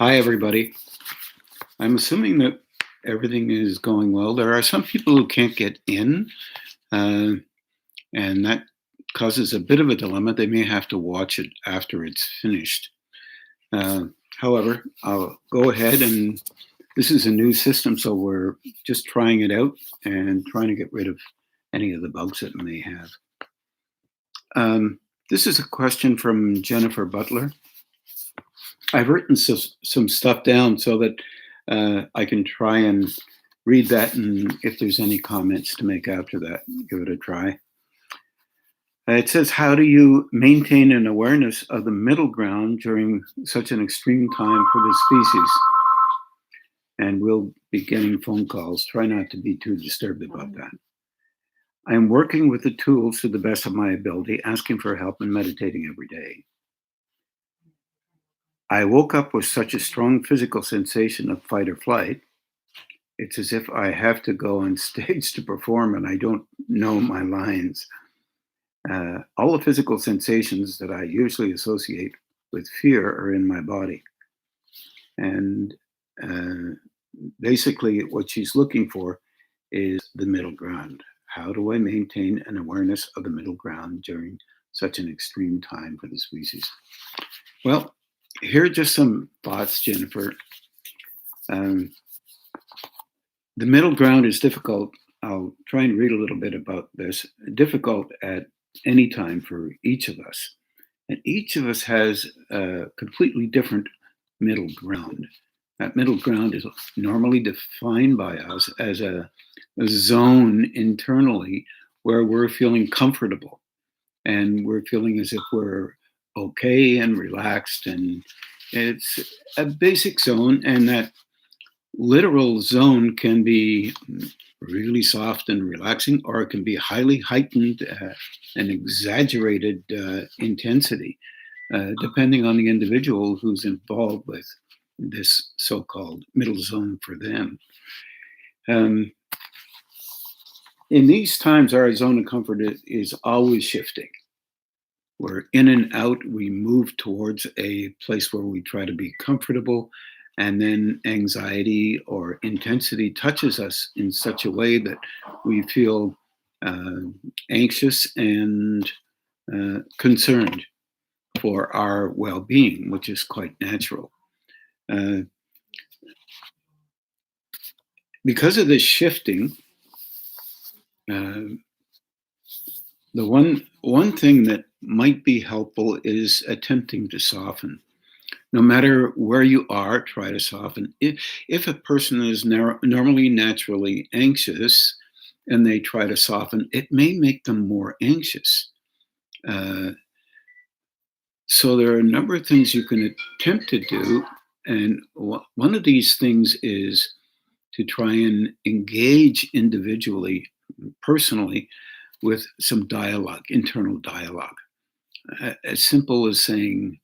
Hi, everybody. I'm assuming that everything is going well. There are some people who can't get in, uh, and that causes a bit of a dilemma. They may have to watch it after it's finished. Uh, However, I'll go ahead and this is a new system, so we're just trying it out and trying to get rid of any of the bugs it may have. This is a question from Jennifer Butler. I've written some stuff down so that I can try and read that, and if there's any comments to make after that, give it a try. It says, how do you maintain an awareness of the middle ground during such an extreme time for the species? And we'll be getting phone calls. Try not to be too disturbed about that. I am working with the tools to the best of my ability, asking for help and meditating every day. I woke up with such a strong physical sensation of fight or flight. It's as if I have to go on stage to perform and I don't know my lines. All the physical sensations that I usually associate with fear are in my body. And basically, what she's looking for is the middle ground. How do I maintain an awareness of the middle ground during such an extreme time for the species? Well, here are just some thoughts, Jennifer. The middle ground is difficult. I'll try and read a little bit about this. Difficult at any time for each of us. And each of us has a completely different middle ground. That middle ground is normally defined by us as a zone internally where we're feeling comfortable and we're feeling as if we're okay and relaxed. And it's a basic zone, and that literal zone can be really soft and relaxing, or it can be highly heightened and exaggerated intensity, depending on the individual who's involved with this so-called middle zone for them. In these times, our zone of comfort is always shifting. We're in and out. We move towards a place where we try to be comfortable, and then anxiety or intensity touches us in such a way that we feel anxious and concerned for our well-being, which is quite natural. Because of this shifting, the one thing that might be helpful is attempting to soften. No matter where you are, try to soften. If a person is normally naturally anxious and they try to soften, it may make them more anxious. So there are a number of things you can attempt to do. And one of these things is to try and engage individually, personally, with some dialogue, internal dialogue. As simple as saying,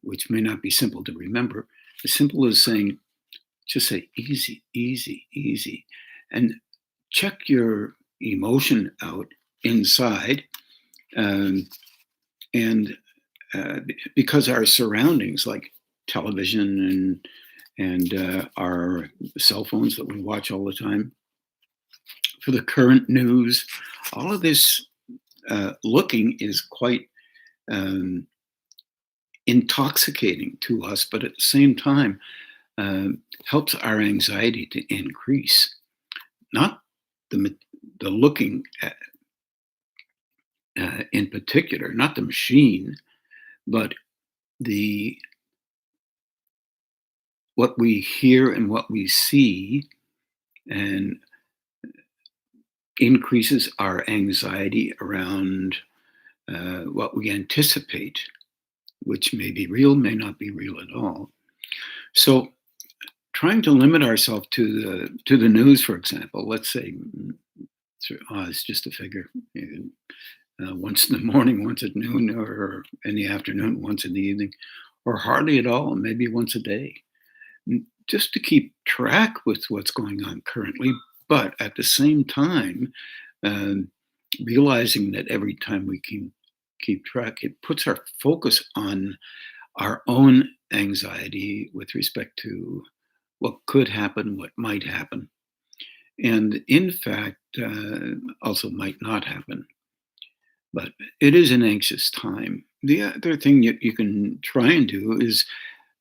which may not be simple to remember, as simple as saying, just say easy, easy, easy, and check your emotion out inside. Because our surroundings, like television and our cell phones that we watch all the time, for the current news, all of this looking is quite intoxicating to us, but at the same time helps our anxiety to increase. Not the looking at, in particular, not the machine, but what we hear and what we see, and increases our anxiety around what we anticipate, which may be real, may not be real at all. So trying to limit ourselves to the news, for example, let's say, it's just a figure, once in the morning, once at noon, or in the afternoon, once in the evening, or hardly at all, maybe once a day, just to keep track with what's going on currently, but at the same time, realizing that every time we can keep track, it puts our focus on our own anxiety with respect to what could happen, what might happen, and in fact, also might not happen. But it is an anxious time. The other thing you can try and do is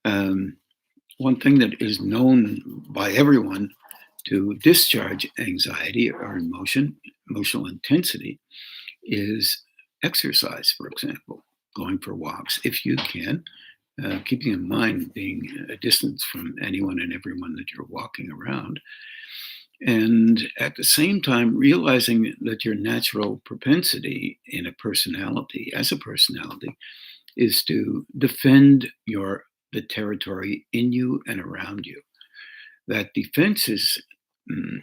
um, one thing that is known by everyone to discharge anxiety or emotional intensity is exercise, for example, going for walks if you can, keeping in mind being a distance from anyone and everyone that you're walking around. And at the same time, realizing that your natural propensity in a personality, as a personality, is to defend the territory in you and around you. That defense is mm,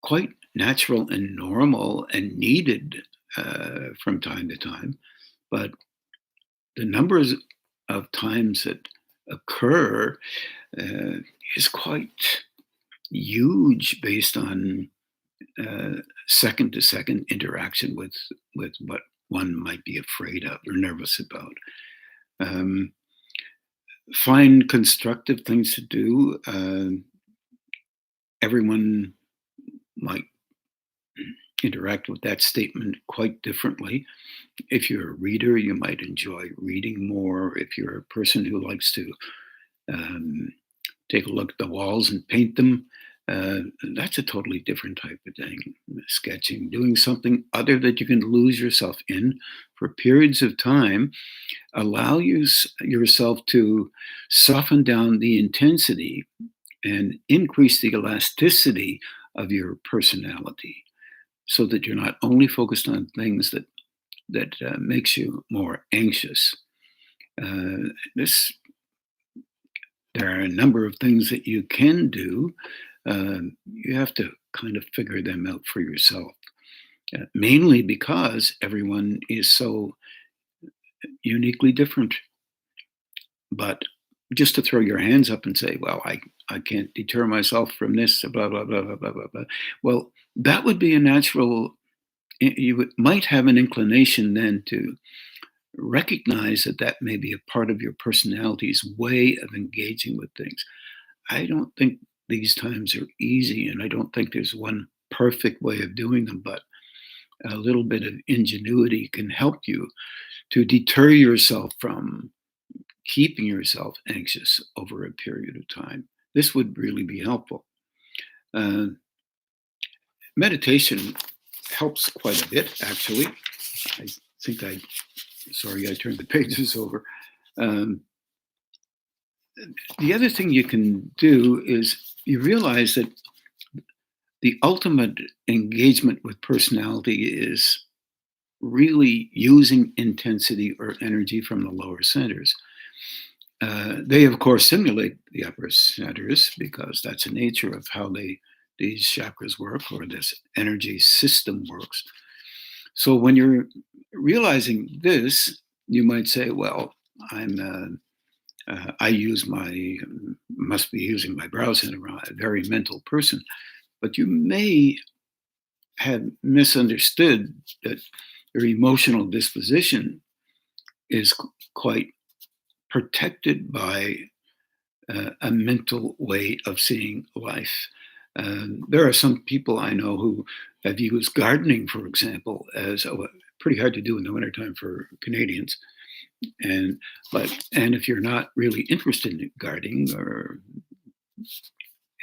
quite natural and normal and needed from time to time. But the numbers of times that occur uh, is quite huge based on second to second interaction with what one might be afraid of or nervous about. Um, find constructive things to do. Everyone might interact with that statement quite differently. If you're a reader, you might enjoy reading more. If you're a person who likes to um, take a look at the walls and paint them, uh, that's a totally different type of thing. Sketching, doing something other that you can lose yourself in for periods of time, allow yourself to soften down the intensity and increase the elasticity of your personality so that you're not only focused on things that makes you more anxious. This There are a number of things that you can do. You have to kind of figure them out for yourself, mainly because everyone is so uniquely different. But just to throw your hands up and say, well, I can't deter myself from this, blah, blah, blah, blah, blah, blah, blah. Well, that would be a natural, might have an inclination then to recognize that that may be a part of your personality's way of engaging with things. I don't think these times are easy, and I don't think there's one perfect way of doing them, but a little bit of ingenuity can help you to deter yourself from keeping yourself anxious over a period of time. This would really be helpful. Uh, meditation helps quite a bit, actually. I think sorry, I turned the pages over. Um, the other thing you can do is you realize that the ultimate engagement with personality is really using intensity or energy from the lower centers. They, of course, simulate the upper centers because that's the nature of how these chakras work or this energy system works. So when you're realizing this, you might say, "Well, I must be using my brow center. I'm a very mental person." But you may have misunderstood that your emotional disposition is quite protected by a mental way of seeing life. There are some people I know who have used gardening, for example, as pretty hard to do in the wintertime for Canadians. And if you're not really interested in gardening or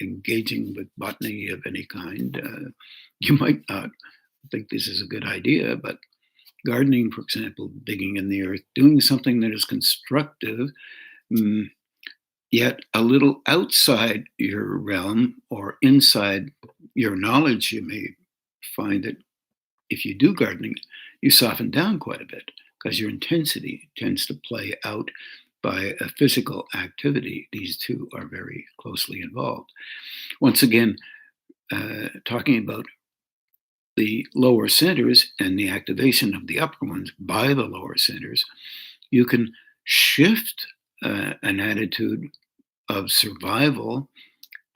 engaging with botany of any kind, you might not think this is a good idea. But gardening, for example, digging in the earth, doing something that is constructive, mm, yet a little outside your realm or inside your knowledge, you may find that if you do gardening, you soften down quite a bit because your intensity tends to play out by a physical activity. These two are very closely involved. Once again, talking about the lower centers and the activation of the upper ones by the lower centers, you can shift an attitude of survival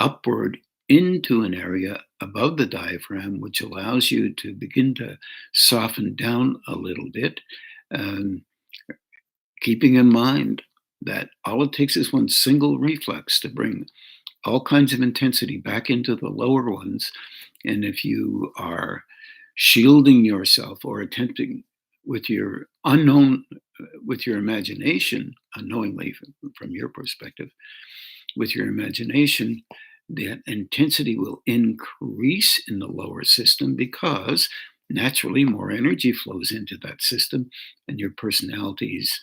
upward into an area above the diaphragm, which allows you to begin to soften down a little bit. Um, keeping in mind that all it takes is one single reflex to bring all kinds of intensity back into the lower ones. And if you are shielding yourself or attempting with your with your imagination, unknowingly from your perspective, with your imagination, that intensity will increase in the lower system because naturally more energy flows into that system and your personality's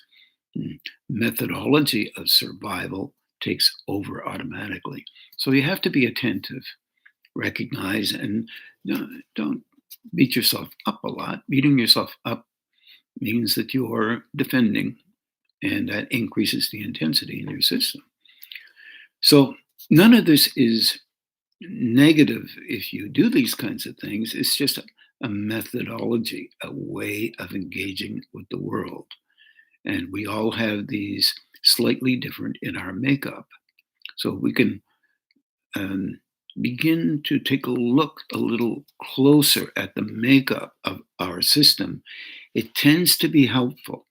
methodology of survival takes over automatically. So you have to be attentive, recognize, and don't beat yourself up a lot. Beating yourself up means that you are defending, and that increases the intensity in your system. So none of this is negative if you do these kinds of things. It's just a methodology, a way of engaging with the world. And we all have these slightly different in our makeup. So we can um, begin to take a look a little closer at the makeup of our system. It tends to be helpful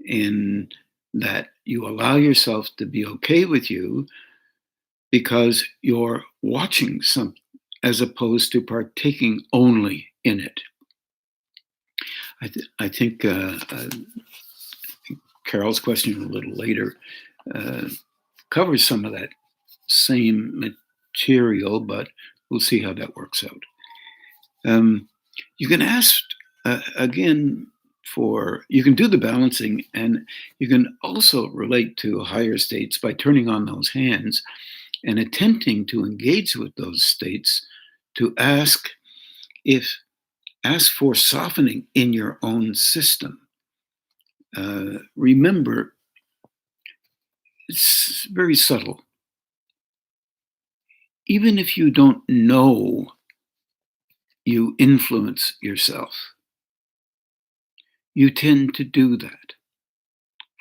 in that you allow yourself to be okay with you because you're watching something as opposed to partaking only in it. I think Carol's question a little later uh, covers some of that same material, but we'll see how that works out. You can ask again you can do the balancing, and you can also relate to higher states by turning on those hands and attempting to engage with those states to if ask for softening in your own system. Remember, it's very subtle. Even if you don't know you influence yourself, you tend to do that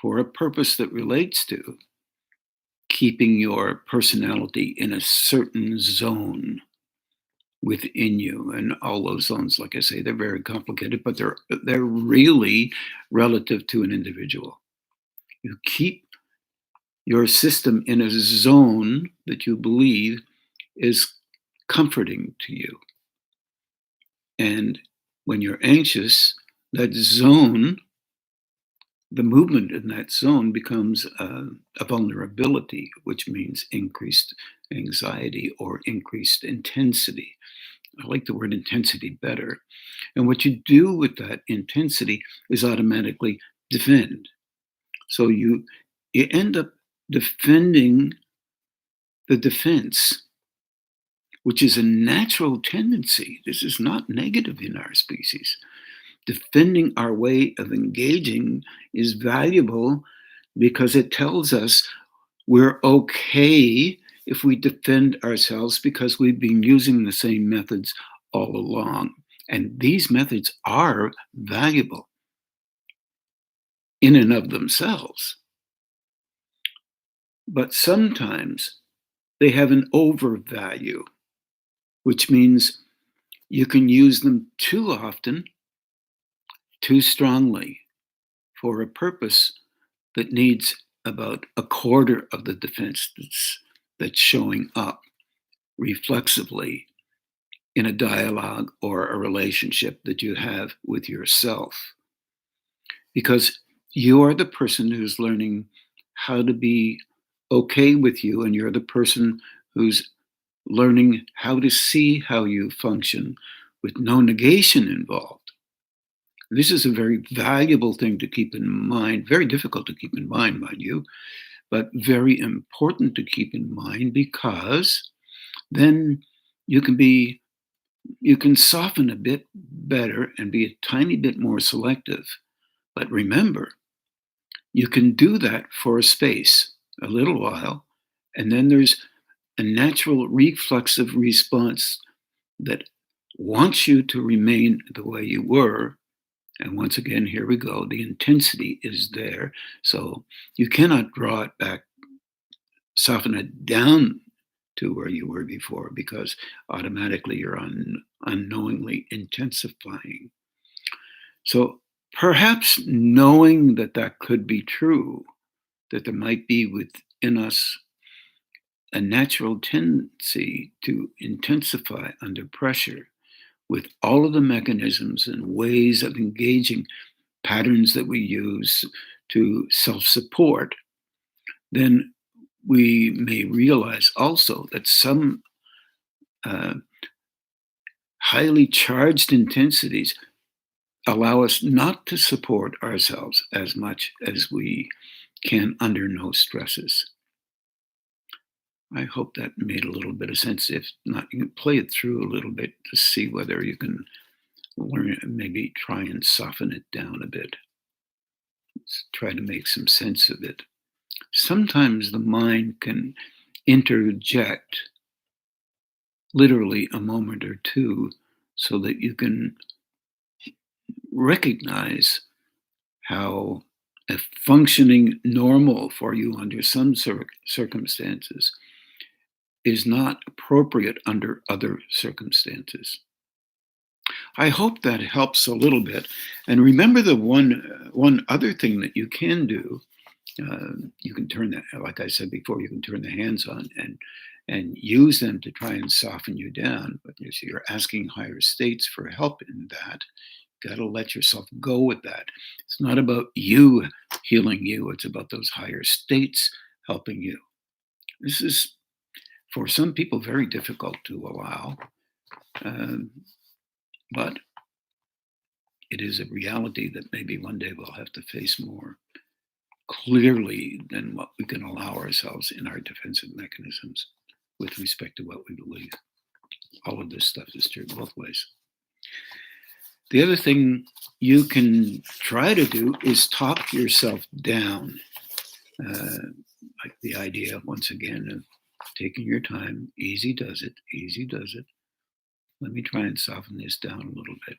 for a purpose that relates to keeping your personality in a certain zone within you. And all those zones, like I say, they're very complicated, but they're really relative to an individual. You keep your system in a zone that you believe is comforting to you. And when you're anxious, that zone, the movement in that zone becomes a vulnerability, which means increased anxiety or increased intensity. I like the word intensity better. And what you do with that intensity is automatically defend. So you end up defending the defense, which is a natural tendency. This is not negative in our species. Defending our way of engaging is valuable because it tells us we're okay if we defend ourselves because we've been using the same methods all along. And these methods are valuable in and of themselves. But sometimes they have an overvalue, which means you can use them too often, too strongly, for a purpose that needs about a quarter of the defense that's showing up reflexively in a dialogue or a relationship that you have with yourself. Because you are the person who's learning how to be okay with you, and you're the person who's learning how to see how you function with no negation involved. This is a very valuable thing to keep in mind, very difficult to keep in mind you, but very important to keep in mind because then you can be you can soften a bit better and be a tiny bit more selective. But remember, you can do that for a space, a little while, and then there's a natural reflexive response that wants you to remain the way you were. And once again, here we go. The intensity is there. So you cannot draw it back, soften it down to where you were before because automatically you're unknowingly intensifying. So Perhaps knowing that that could be true, that there might be within us a natural tendency to intensify under pressure with all of the mechanisms and ways of engaging patterns that we use to self support, then we may realize also that some uh, highly charged intensities allow us not to support ourselves as much as we can under no stresses. I hope that made a little bit of sense. If not, you can play it through a little bit to see whether you can learn, maybe try and soften it down a bit. Try to make some sense of it. Sometimes the mind can interject literally a moment or two so that you can recognize how a functioning normal for you under some circumstances is not appropriate under other circumstances. I hope that helps a little bit. And remember the one other thing that you can do. You can turn that, like I said before, you can turn the hands on and use them to try and soften you down. But you're asking higher states for help in that. Got to let yourself go with that. It's not about you healing you. It's about those higher states helping you. This is, for some people, very difficult to allow. Um, but it is a reality that maybe one day we'll have to face more clearly than what we can allow ourselves in our defensive mechanisms with respect to what we believe. All of this stuff is true both ways. The other thing you can try to do is talk yourself down. Like the idea, once again, of taking your time. Easy does it. Easy does it. Let me try and soften this down a little bit.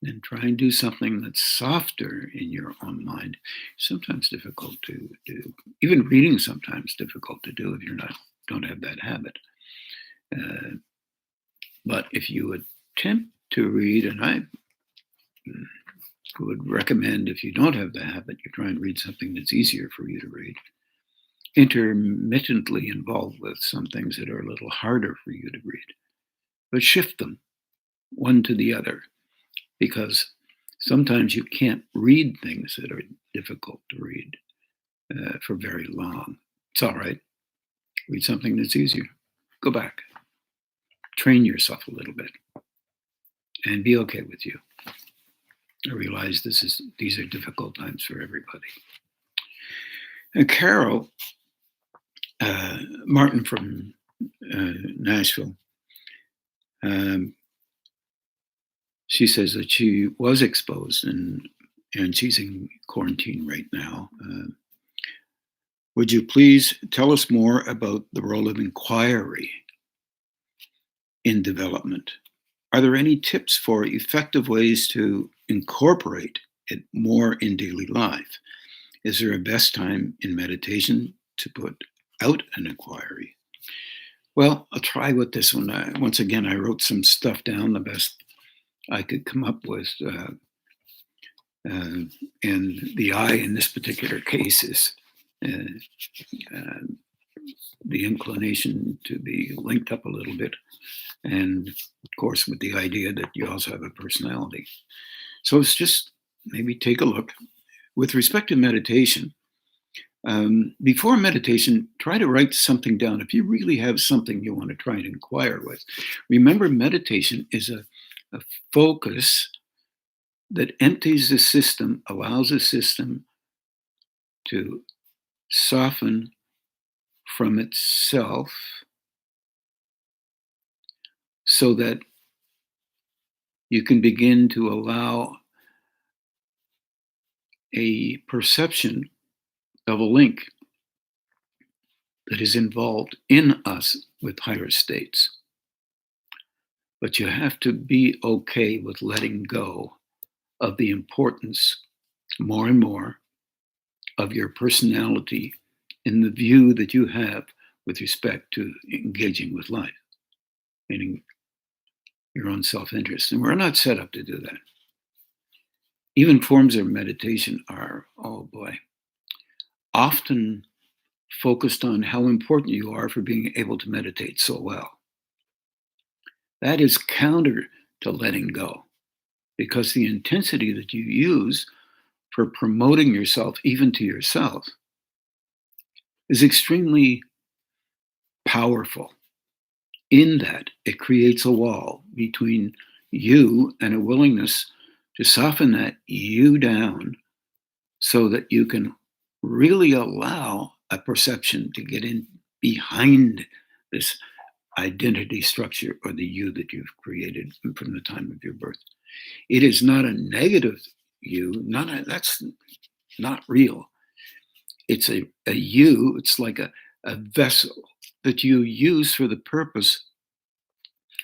And try and do something that's softer in your own mind. Sometimes difficult to do. Even reading sometimes difficult to do if don't have that habit. But if you attempt to read, and I would recommend, if you don't have the habit, you try and read something that's easier for you to read. Intermittently involved with some things that are a little harder for you to read, but shift them one to the other, because sometimes you can't read things that are difficult to read for very long. It's all right. Read something that's easier. Go back. Train yourself a little bit and be okay with you. I realize these are difficult times for everybody. And Carol Martin from Nashville, she says that she was exposed and she's in quarantine right now. Would you please tell us more about the role of inquiry in development? Are there any tips for effective ways to incorporate it more in daily life? Is there a best time in meditation to put out an inquiry? Well, I'll try with this one. Once again, I wrote some stuff down, the best I could come up with. And the I in this particular case is the inclination to be linked up a little bit. And of course, with the idea that you also have a personality. So it's just maybe take a look. With respect to meditation, before meditation, try to write something down. If you really have something you want to try and inquire with, remember meditation is a focus that empties the system, allows the system to soften from itself so that you can begin to allow a perception of a link that is involved in us with higher states. But you have to be okay with letting go of the importance more and more of your personality in the view that you have with respect to engaging with life, meaning your own self-interest. And we're not set up to do that. Even forms of meditation are, oh boy, often focused on how important you are for being able to meditate so well. That is counter to letting go because the intensity that you use for promoting yourself, even to yourself, is extremely powerful in that it creates a wall between you and a willingness to soften that you down so that you can really allow a perception to get in behind this identity structure or the you that you've created from the time of your birth. It is not a negative you, that's not real. It's a you, it's like a vessel that you use for the purpose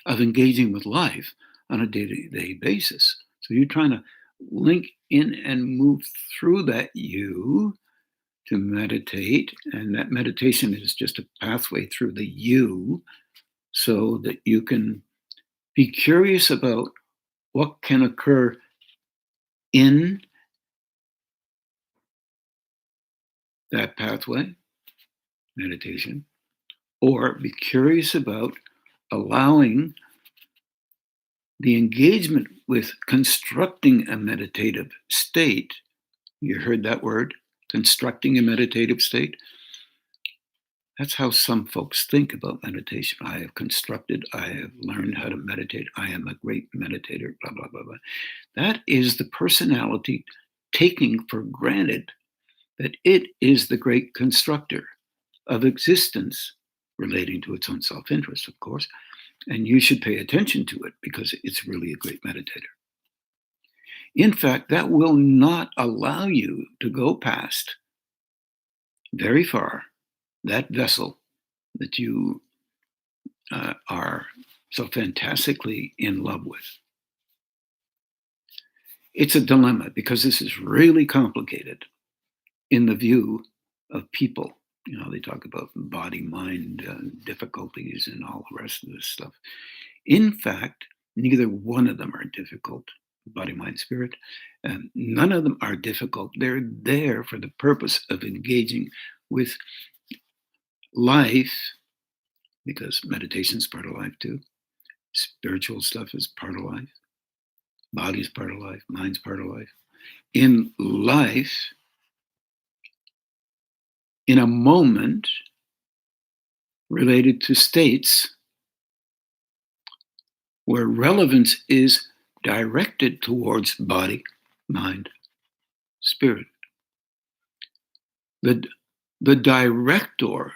of engaging with life on a day-to-day basis. So you're trying to link in and move through that you to meditate, and that meditation is just a pathway through the you so that you can be curious about what can occur in that pathway, meditation, or be curious about allowing the engagement with constructing a meditative state. You heard that word, constructing a meditative state? That's how some folks think about meditation. I have constructed, I have learned how to meditate, I am a great meditator, blah, blah, blah, blah. That is the personality taking for granted that it is the great constructor of existence, relating to its own self interest, of course. And you should pay attention to it because it's really a great meditator. In fact, that will not allow you to go past very far that vessel that you are so fantastically in love with. It's a dilemma because this is really complicated in the view of people. You know, they talk about body mind difficulties and all the rest of this stuff. In fact, neither one of them are difficult, body, mind, spirit. None of them are difficult. They're there for the purpose of engaging with life, because meditation is part of life too. Spiritual stuff is part of life. Body's part of life. Mind's part of life. In life, in a moment related to states where relevance is directed towards body, mind, spirit. The director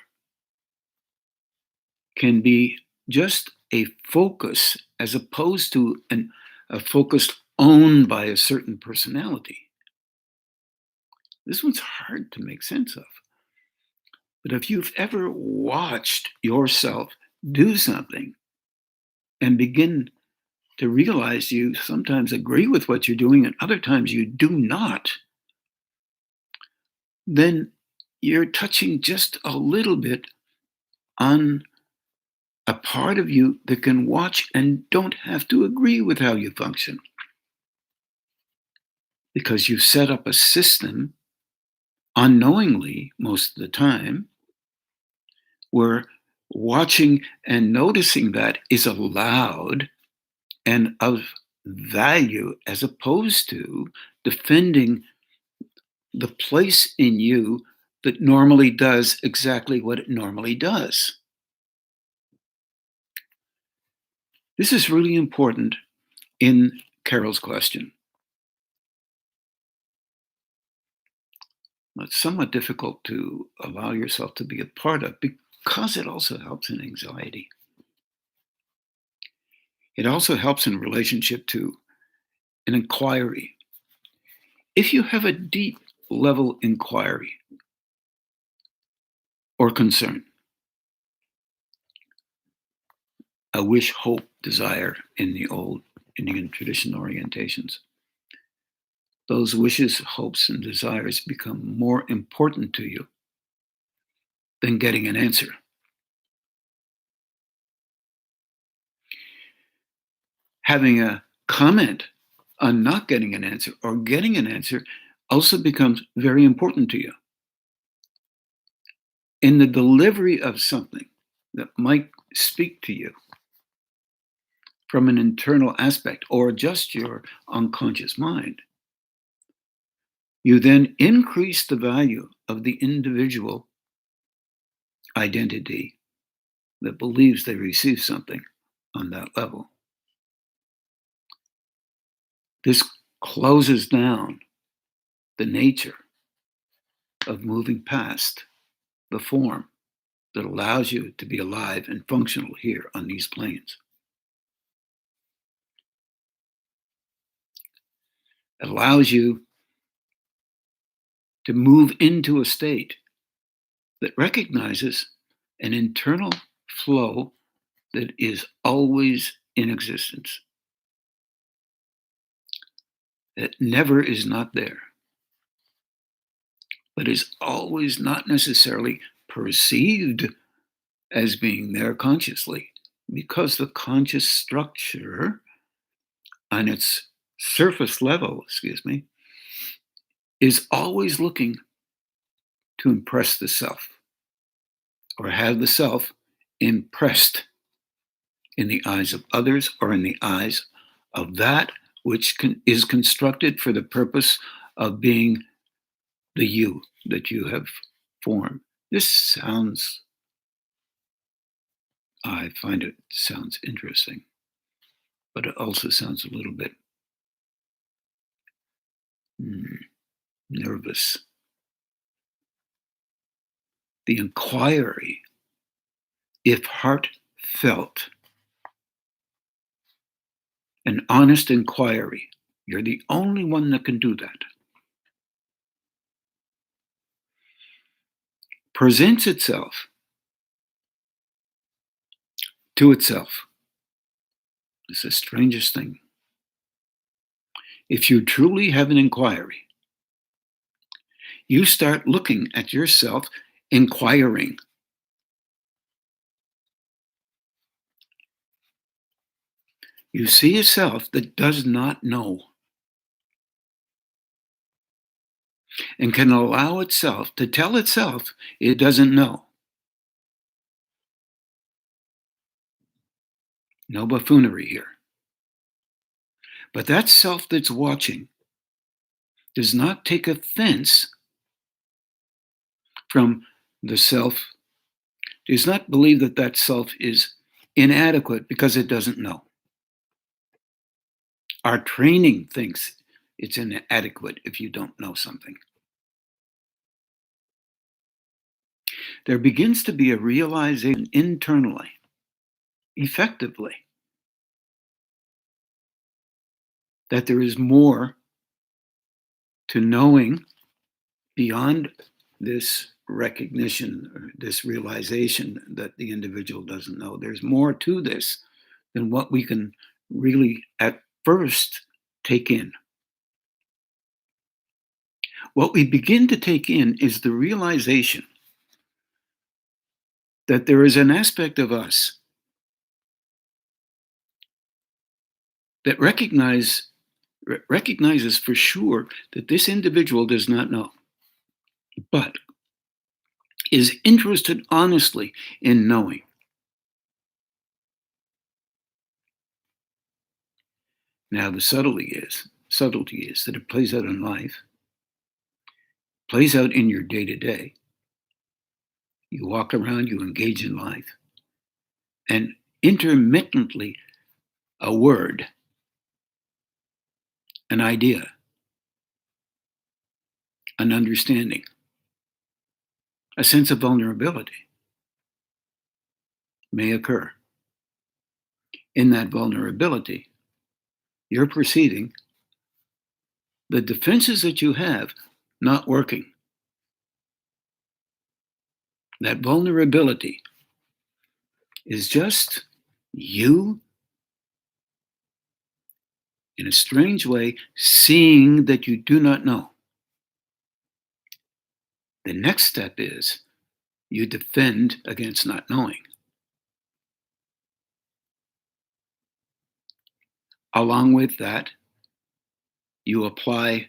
can be just a focus as opposed to a focus owned by a certain personality. This one's hard to make sense of. But if you've ever watched yourself do something and begin to realize you sometimes agree with what you're doing and other times you do not, then you're touching just a little bit on a part of you that can watch and don't have to agree with how you function. Because you've set up a system unknowingly most of the time where watching and noticing that is allowed and of value, as opposed to defending the place in you that normally does exactly what it normally does. This is really important in Carol's question. It's somewhat difficult to allow yourself to be a part of because it also helps in anxiety. It also helps in relationship to an inquiry. If you have a deep level inquiry or concern, a wish, hope, desire in the old Indian tradition orientations, those wishes, hopes, and desires become more important to you than getting an answer. Having a comment on not getting an answer or getting an answer also becomes very important to you. In the delivery of something that might speak to you from an internal aspect or just your unconscious mind, you then increase the value of the individual identity that believes they receive something on that level. This closes down the nature of moving past the form that allows you to be alive and functional here on these planes. It allows you to move into a state that recognizes an internal flow that is always in existence. It never is not there, but is always not necessarily perceived as being there consciously, because the conscious structure on its surface level, is always looking to impress the self or have the self impressed in the eyes of others or in the eyes of that which is constructed for the purpose of being the you that you have formed. This sounds, I find it sounds interesting, but it also sounds a little bit nervous. The inquiry, if heartfelt, an honest inquiry, you're the only one that can do that, presents itself to itself. It's the strangest thing. If you truly have an inquiry, you start looking at yourself inquiring. You see a self that does not know and can allow itself to tell itself it doesn't know. No buffoonery here. But that self that's watching does not take offense from the self, does not believe that that self is inadequate because it doesn't know. Our training thinks it's inadequate if you don't know something. There begins to be a realization internally, effectively, that there is more to knowing beyond this recognition, or this realization that the individual doesn't know. There's more to this than what we can really at first take in. What we begin to take in is the realization that there is an aspect of us that recognizes for sure that this individual does not know, but is interested honestly in knowing. Now the subtlety is that it plays out in life, plays out in your day-to-day. You walk around, you engage in life, and intermittently a word, an idea, an understanding, a sense of vulnerability may occur. In that vulnerability, you're perceiving the defenses that you have not working. That vulnerability is just you, in a strange way, seeing that you do not know. The next step is you defend against not knowing. Along with that, you apply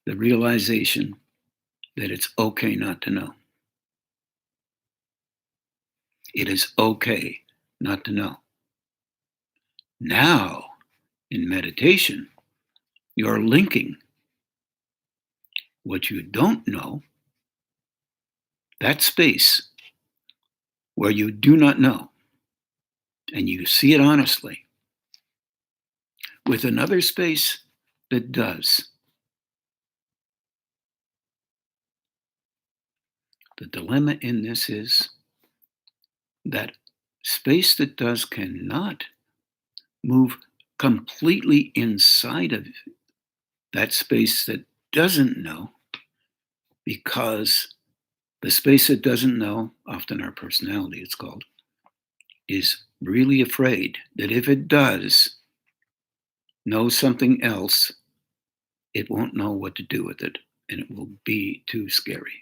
the realization that it's okay not to know. It is okay not to know. Now, in meditation, you're linking what you don't know, that space where you do not know, and you see it honestly, with another space that does. The dilemma in this is that space that does cannot move completely inside of that space that doesn't know, because the space that doesn't know, often our personality it's called, is really afraid that if it does know something else, it won't know what to do with it, and it will be too scary.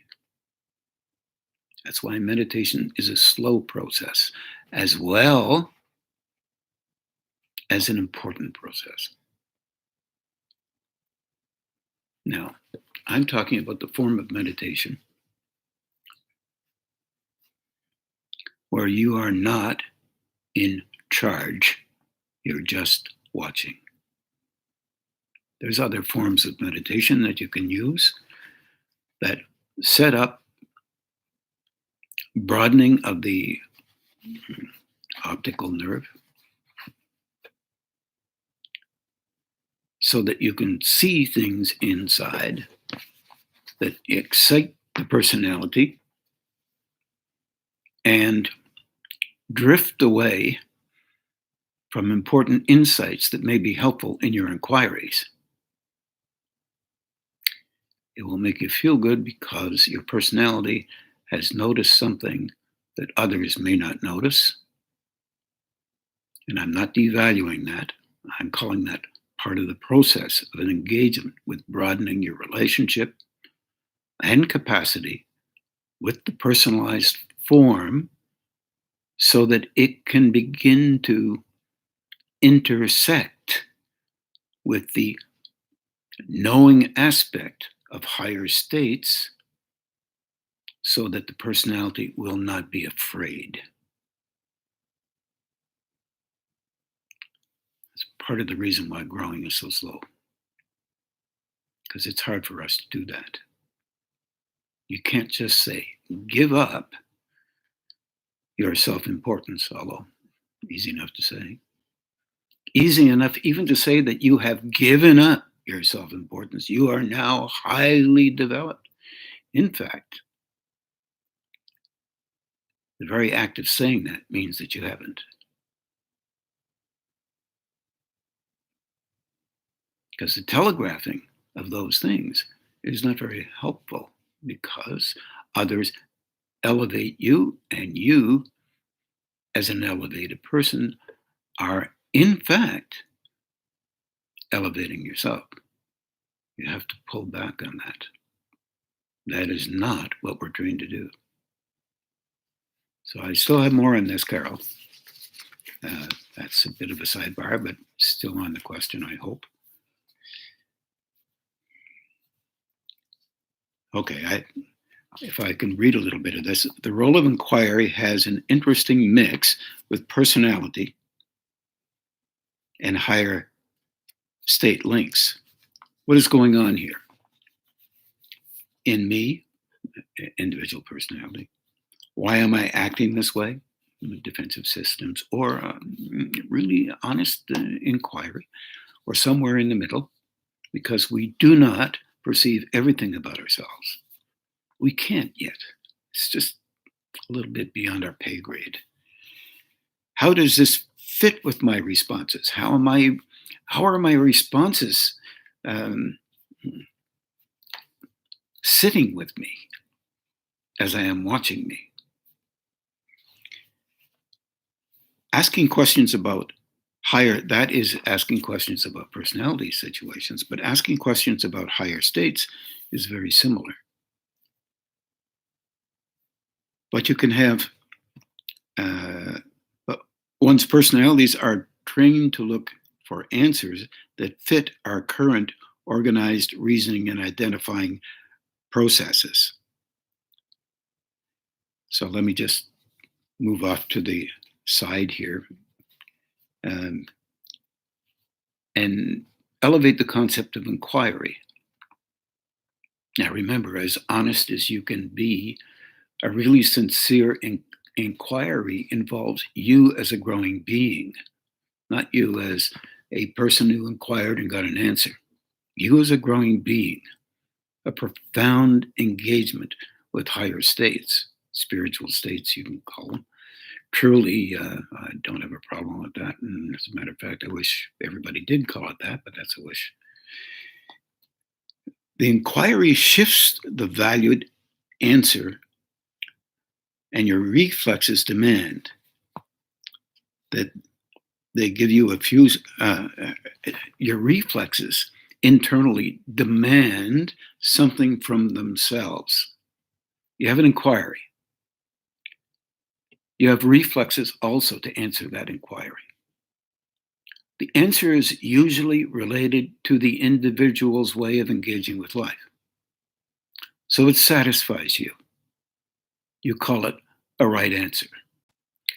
That's why meditation is a slow process as well as an important process. Now, I'm talking about the form of meditation where you are not in charge, you're just watching. There's other forms of meditation that you can use that set up broadening of the optical nerve so that you can see things inside that excite the personality and drift away from important insights that may be helpful in your inquiries. It will make you feel good because your personality has noticed something that others may not notice. And I'm not devaluing that. I'm calling that part of the process of an engagement with broadening your relationship and capacity with the personalized form so that it can begin to intersect with the knowing aspect of higher states so that the personality will not be afraid. It's part of the reason why growing is so slow, because it's hard for us to do that. You can't just say, give up your self-importance, although easy enough to say. Easy enough even to say that you have given up your self-importance. You are now highly developed. In fact, the very act of saying that means that you haven't. Because the telegraphing of those things is not very helpful, because others elevate you, and you, as an elevated person, are in fact elevating yourself. You have to pull back on that. That is not what we're trained to do. So I still have more on this, Carol. That's a bit of a sidebar, but still on the question, I hope. Okay, if I can read a little bit of this. The role of inquiry has an interesting mix with personality and higher state links. What is going on here? In me, individual personality, why am I acting this way? Defensive systems, or really honest inquiry, or somewhere in the middle, because we do not perceive everything about ourselves. We can't yet. It's just a little bit beyond our pay grade. How does this fit with my responses? How are my responses sitting with me as I am watching me? Asking questions about higher, that is asking questions about personality situations, but asking questions about higher states is very similar. But you can have, one's personalities are trained to look for answers that fit our current organized reasoning and identifying processes. So let me just move off to the side here um, and elevate the concept of inquiry. Now, remember, as honest as you can be, a really sincere inquiry involves you as a growing being, not you as a person who inquired and got an answer. You as a growing being, a profound engagement with higher states, spiritual states, you can call them. Truly, I don't have a problem with that. And as a matter of fact, I wish everybody did call it that, but that's a wish. The inquiry shifts the valued answer, and your reflexes demand that they give you a few, your reflexes internally demand something from themselves. You have an inquiry. You have reflexes also to answer that inquiry. The answer is usually related to the individual's way of engaging with life. So it satisfies you. You call it a right answer.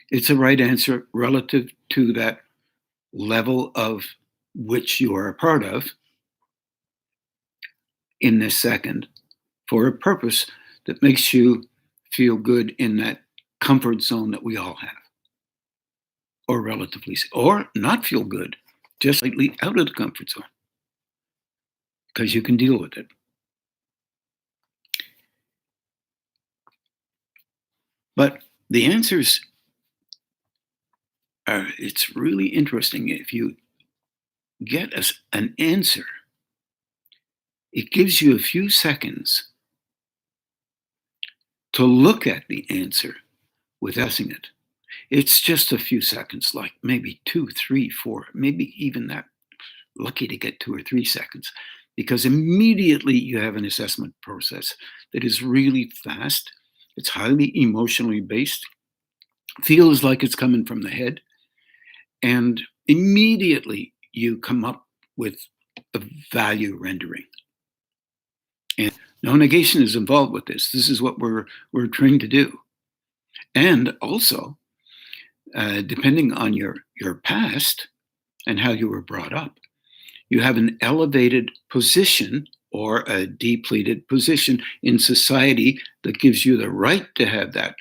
It's a right answer relative to that level of which you are a part of in this second for a purpose that makes you feel good in that comfort zone that we all have. Or relatively, or not feel good, just slightly out of the comfort zone, because you can deal with it. But the answers are, it's really interesting. If you get an answer, it gives you a few seconds to look at the answer without seeing it. It's just a few seconds, like maybe 2, 3, 4, maybe even that, lucky to get 2 or 3 seconds, because immediately you have an assessment process that is really fast. It's highly emotionally based, feels like it's coming from the head, and immediately you come up with a value rendering. And no negation is involved with this. This is what we're trained to do. And also, depending on your past and how you were brought up, you have an elevated position or a depleted position in society that gives you the right to have that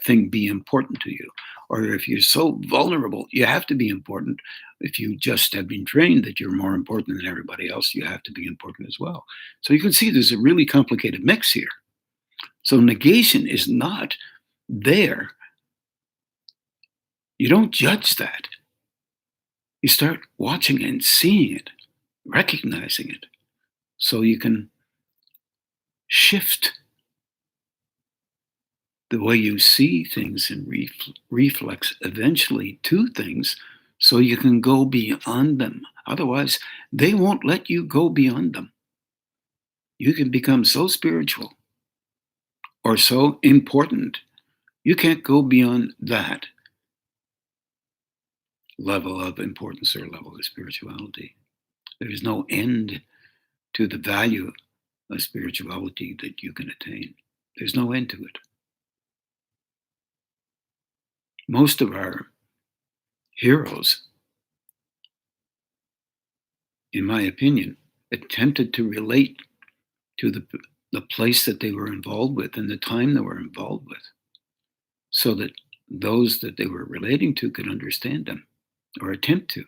thing be important to you. Or if you're so vulnerable, you have to be important. If you just have been trained that you're more important than everybody else, you have to be important as well. So you can see there's a really complicated mix here. So negation is not there. You don't judge that. You start watching and seeing it, recognizing it, so you can shift the way you see things and reflex eventually to things so you can go beyond them. Otherwise, they won't let you go beyond them. You can become so spiritual or so important, you can't go beyond that level of importance or level of spirituality. There is no end to the value of spirituality that you can attain. There's no end to it. Most of our heroes, in my opinion, attempted to relate to the place that they were involved with and the time they were involved with, so that those that they were relating to could understand them or attempt to.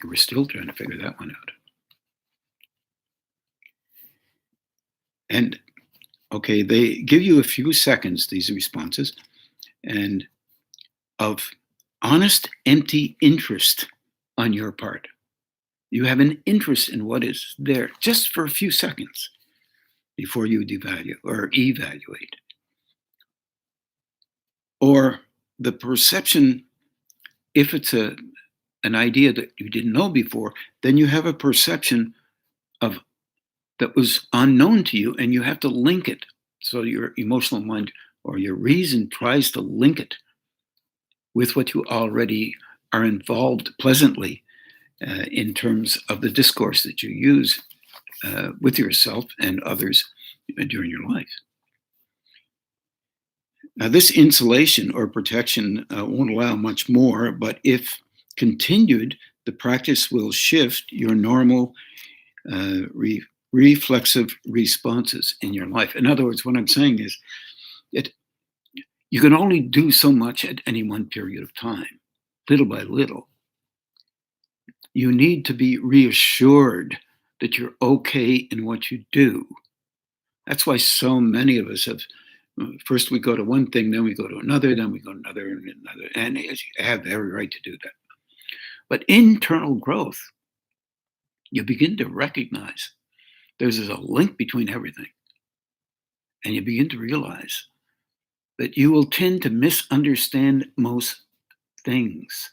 We're still trying to figure that one out. And okay, they give you a few seconds, these responses, and of honest, empty interest on your part. You have an interest in what is there just for a few seconds before you devalue or evaluate. Or the perception, if it's an idea that you didn't know before, then you have a perception of that was unknown to you, and you have to link it. So your emotional mind or your reason tries to link it with what you already are involved pleasantly in terms of the discourse that you use with yourself and others during your life. Now, this insulation or protection won't allow much more, but if continued, the practice will shift your normal reflexive responses in your life. In other words, what I'm saying is that you can only do so much at any one period of time, little by little. You need to be reassured that you're okay in what you do. That's why so many of us have. First, we go to one thing, then we go to another, then we go to another and another. And you have every right to do that. But internal growth, you begin to recognize there's a link between everything. And you begin to realize that you will tend to misunderstand most things.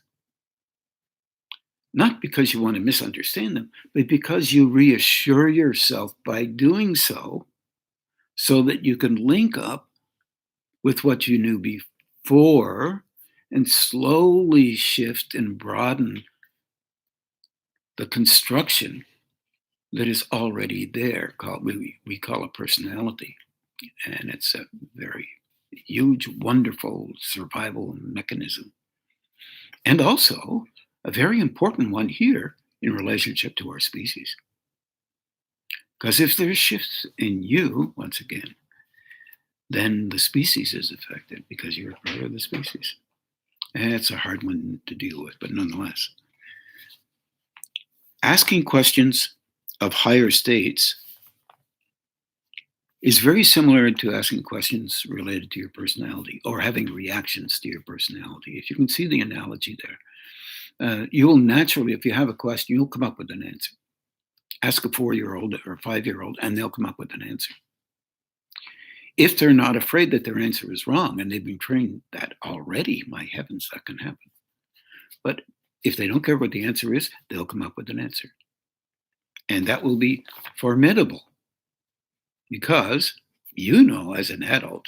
Not because you want to misunderstand them, but because you reassure yourself by doing so that you can link up with what you knew before and slowly shift and broaden the construction that is already there. We call it personality. And it's a very huge, wonderful survival mechanism. And also a very important one here in relationship to our species. Because if there's shifts in you, once again, then the species is affected because you're part of the species. And it's a hard one to deal with, but nonetheless. Asking questions of higher states is very similar to asking questions related to your personality or having reactions to your personality. If you can see the analogy there, you will naturally, if you have a question, you'll come up with an answer. Ask a 4-year-old or a 5-year-old, and they'll come up with an answer. If they're not afraid that their answer is wrong, and they've been trained that already, my heavens, that can happen. But if they don't care what the answer is, they'll come up with an answer. And that will be formidable because you know as an adult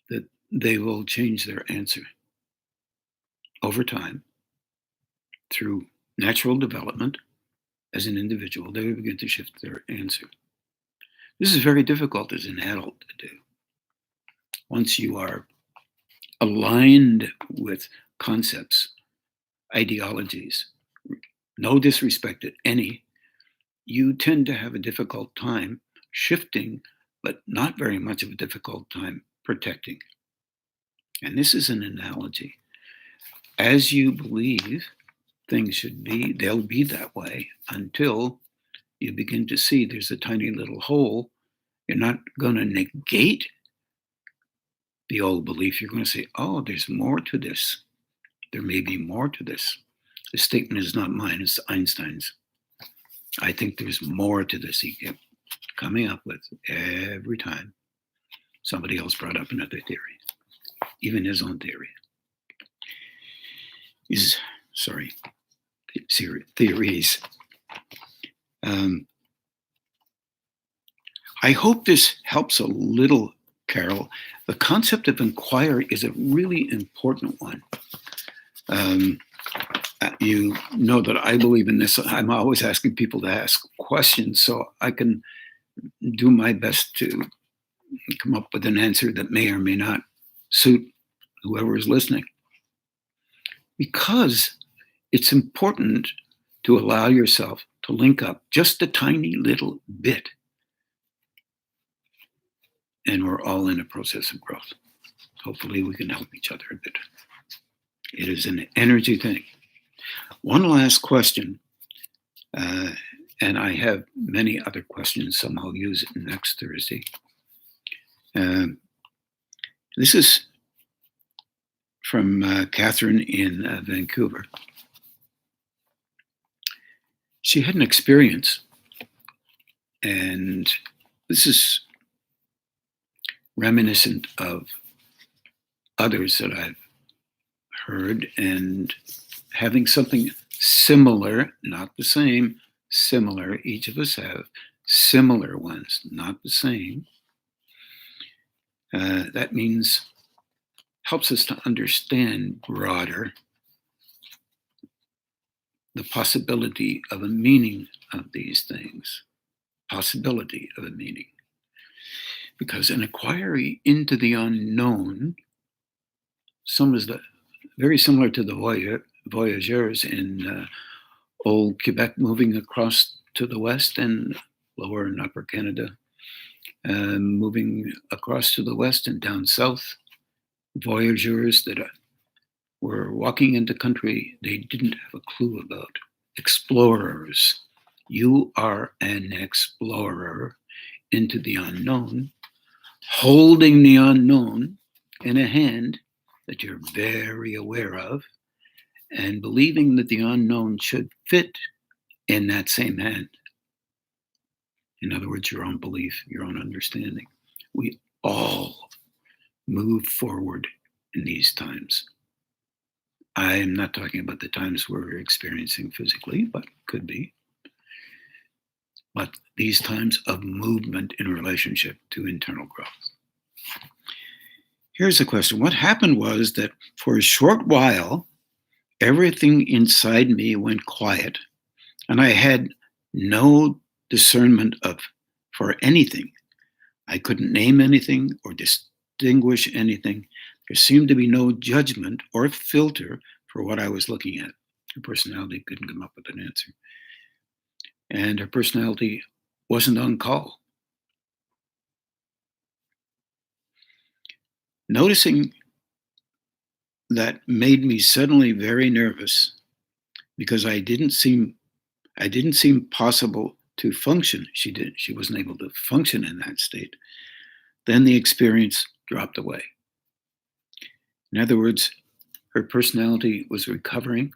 that they will change their answer over time through natural development as an individual. They will begin to shift their answer. This is very difficult as an adult to do. Once you are aligned with concepts, ideologies, no disrespect at any, you tend to have a difficult time shifting, but not very much of a difficult time protecting. And this is an analogy. As you believe things should be, they'll be that way until you begin to see there's a tiny little hole. You're not going to negate the old belief. You're going to say, oh, there's more to this. There may be more to this. The statement is not mine, it's Einstein's. I think there's more to this. He kept coming up with every time somebody else brought up another theory, even his own theory. Theories. I hope this helps a little, Carol. The concept of inquiry is a really important one. You know that I believe in this. I'm always asking people to ask questions so I can do my best to come up with an answer that may or may not suit whoever is listening. Because it's important to allow yourself to link up just a tiny little bit. And we're all in a process of growth. Hopefully we can help each other a bit. It is an energy thing. One last question, and I have many other questions. Some I'll use next Thursday. This is from Catherine in Vancouver. She had an experience, and this is reminiscent of others that I've heard, and having something similar, not the same, similar. Each of us have similar ones, not the same. That means helps us to understand broader the possibility of a meaning of these things. Possibility of a meaning. Because an inquiry into the unknown, very similar to the voyageurs in old Quebec moving across to the west and lower and upper Canada, moving across to the west and down south. Voyageurs that were walking into country they didn't have a clue about. Explorers. You are an explorer into the unknown, holding the unknown in a hand that you're very aware of, and believing that the unknown should fit in that same hand. In other words, your own belief, your own understanding. We all move forward in these times. I am not talking about the times we're experiencing physically, but could be. But these times of movement in relationship to internal growth. Here's a question. What happened was that for a short while, everything inside me went quiet, and I had no discernment for anything. I couldn't name anything or distinguish anything. There seemed to be no judgment or filter for what I was looking at. Her personality couldn't come up with an answer. And her personality wasn't on call. Noticing that made me suddenly very nervous because I didn't seem possible to function. She wasn't able to function in that state. Then the experience dropped away. In other words, her personality was recovering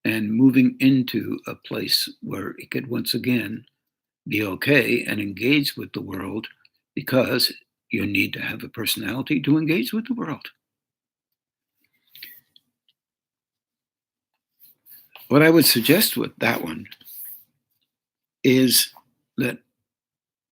and moving into a place where it could once again be okay and engage with the world, because you need to have a personality to engage with the world. What I would suggest with that one is that